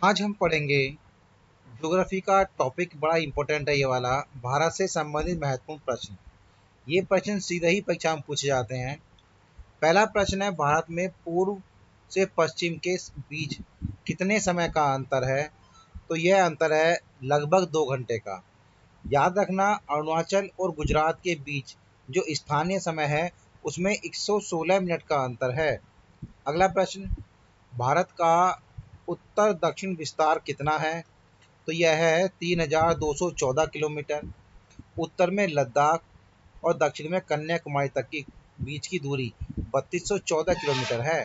आज हम पढ़ेंगे ज्योग्राफी का टॉपिक बड़ा इंपॉर्टेंट है ये वाला। भारत से संबंधित महत्वपूर्ण प्रश्न। ये प्रश्न सीधे ही परीक्षा में पूछे जाते हैं। पहला प्रश्न है, भारत में पूर्व से पश्चिम के बीच कितने समय का अंतर है? तो यह अंतर है लगभग 2 घंटे का। याद रखना, अरुणाचल और गुजरात के बीच जो स्थानीय समय है उसमें 116 मिनट का अंतर है। अगला प्रश्न, भारत का उत्तर दक्षिण विस्तार कितना है? तो यह है 3,214 किलोमीटर। उत्तर में लद्दाख और दक्षिण में कन्याकुमारी तक की बीच की दूरी 3214 किलोमीटर है।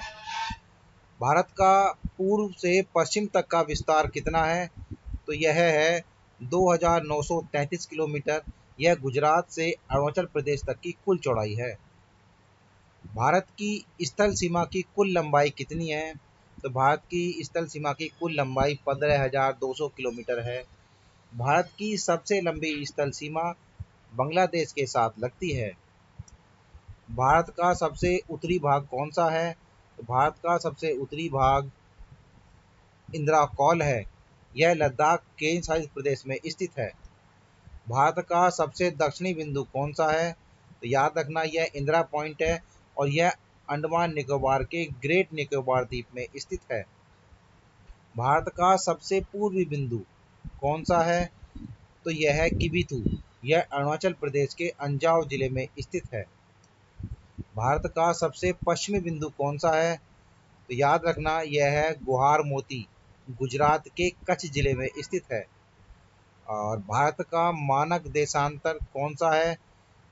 भारत का पूर्व से पश्चिम तक का विस्तार कितना है? तो यह है 2,933 किलोमीटर। यह गुजरात से अरुणाचल प्रदेश तक की कुल चौड़ाई है। भारत की स्थल सीमा की कुल लंबाई कितनी है? तो भारत की स्थल सीमा की कुल लंबाई 15,200 किलोमीटर है। भारत की सबसे लंबी स्थल सीमा बांग्लादेश के साथ लगती है। भारत का सबसे उत्तरी भाग कौन सा है? तो भारत का सबसे उत्तरी भाग इंदिरा कौल है। यह लद्दाख केंद्र शासित प्रदेश में स्थित है। भारत का सबसे दक्षिणी बिंदु कौन सा है? तो याद रखना, यह इंदिरा पॉइंट है और यह अंडमान निकोबार के ग्रेट निकोबार द्वीप में स्थित है। भारत का सबसे पूर्वी बिंदु कौन सा है? तो यह है किबिथु। यह अरुणाचल प्रदेश के अंजाव जिले में स्थित है। भारत का सबसे पश्चिमी बिंदु कौन सा है? तो याद रखना, यह है गुहार मोती, गुजरात के कच्छ जिले में स्थित है। और भारत का मानक देशांतर कौन सा है?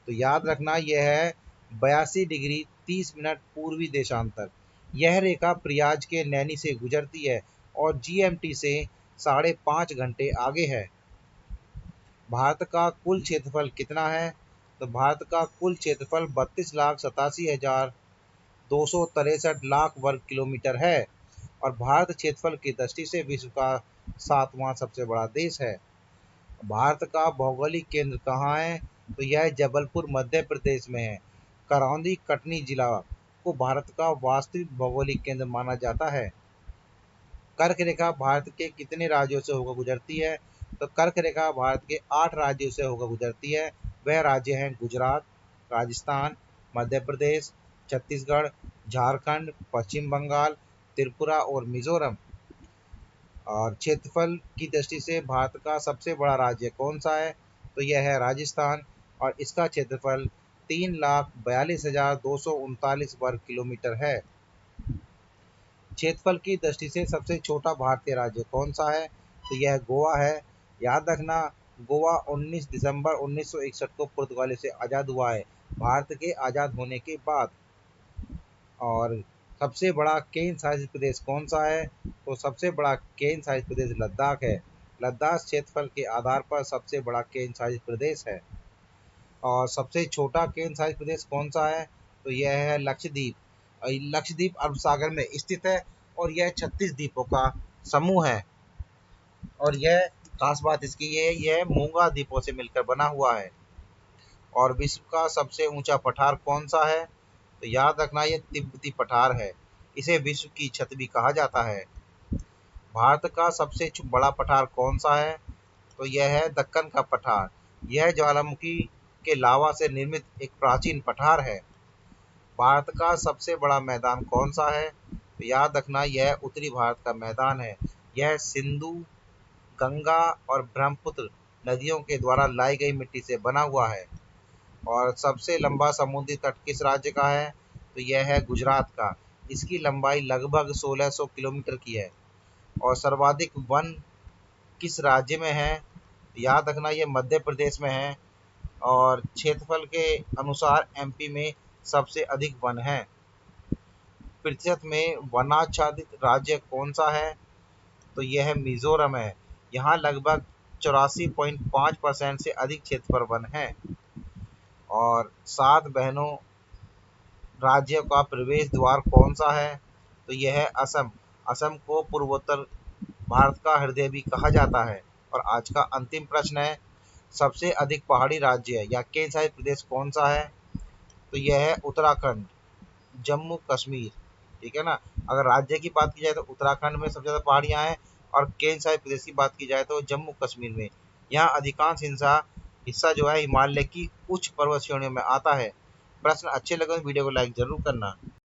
तो याद रखना, यह है 82 डिग्री 30 मिनट पूर्वी देशांतर। यह रेखा प्रयाग के नैनी से गुजरती है और जीएमटी से 5.5 घंटे आगे है। भारत का कुल क्षेत्रफल कितना है? तो भारत का कुल क्षेत्रफल 32,87,263 वर्ग किलोमीटर है और भारत क्षेत्रफल की दृष्टि से विश्व का 7वां सबसे बड़ा देश है। भारत का भौगोलिक केंद्र कहाँ है? तो यह जबलपुर मध्य प्रदेश में है। करौंदी कटनी जिला को भारत का वास्तविक भौगोलिक केंद्र माना जाता है। कर्क रेखा भारत के कितने राज्यों से होकर गुजरती है? तो कर्क रेखा भारत के 8 राज्यों से होकर गुजरती है। वह राज्य हैं गुजरात, राजस्थान, मध्य प्रदेश, छत्तीसगढ़, झारखंड, पश्चिम बंगाल, त्रिपुरा और मिजोरम। और क्षेत्रफल की दृष्टि से भारत का सबसे बड़ा राज्य कौन सा है? तो यह है राजस्थान और इसका क्षेत्रफल 3,42,239 वर्ग किलोमीटर है। क्षेत्रफल की दृष्टि से सबसे छोटा भारतीय राज्य कौन सा है? तो यह गोवा है। याद रखना, गोवा 19 दिसंबर 1961 को पुर्तगाली से आज़ाद हुआ है, भारत के आज़ाद होने के बाद। और सबसे बड़ा केंद्र शासित प्रदेश कौन सा है? तो सबसे बड़ा केंद्र शासित प्रदेश लद्दाख है। लद्दाख क्षेत्रफल के आधार पर सबसे बड़ा केंद्र शासित प्रदेश है। और सबसे छोटा केंद्र शासित प्रदेश कौन सा है? तो यह है लक्षद्वीप। लक्षद्वीप अरब सागर में स्थित है और यह 36 द्वीपों का समूह है। और यह खास बात इसकी ये है, यह मूंगा द्वीपों से मिलकर बना हुआ है। और विश्व का सबसे ऊंचा पठार कौन सा है? तो याद रखना, यह तिब्बती पठार है। इसे विश्व की छत भी कहा जाता है। भारत का सबसे बड़ा पठार कौन सा है? तो यह है दक्कन का पठार। यह ज्वालामुखी के लावा से निर्मित एक प्राचीन पठार है। भारत का सबसे बड़ा मैदान कौन सा है? तो याद रखना, यह उत्तरी भारत का मैदान है। यह सिंधु, गंगा और ब्रह्मपुत्र नदियों के द्वारा लाई गई मिट्टी से बना हुआ है। और सबसे लंबा समुद्री तट किस राज्य का है? तो यह है गुजरात का। इसकी लंबाई लगभग 1600 किलोमीटर की है। और सर्वाधिक वन किस राज्य में है? याद रखना, ये मध्य प्रदेश में है। और क्षेत्रफल के अनुसार एमपी में सबसे अधिक वन है। प्रतिशत में वनाच्छादित राज्य कौन सा है? तो यह है मिजोरम है। यहाँ लगभग 84.5% से अधिक क्षेत्र पर वन है। और 7 बहनों राज्य का प्रवेश द्वार कौन सा है? तो यह है असम। असम को पूर्वोत्तर भारत का हृदय भी कहा जाता है। और आज का अंतिम प्रश्न है, सबसे अधिक पहाड़ी राज्य या केंद्र शासित प्रदेश कौन सा है? तो यह है उत्तराखंड, जम्मू कश्मीर। ठीक है ना। अगर राज्य की बात की जाए तो उत्तराखंड में सबसे ज़्यादा पहाड़ियाँ हैं और केंद्र शासित प्रदेश की बात की जाए तो जम्मू कश्मीर में। यहाँ अधिकांश हिस्सा जो है हिमालय की उच्च पर्वत श्रेणियों में आता है। प्रश्न अच्छे लगे तो वीडियो को लाइक जरूर करना।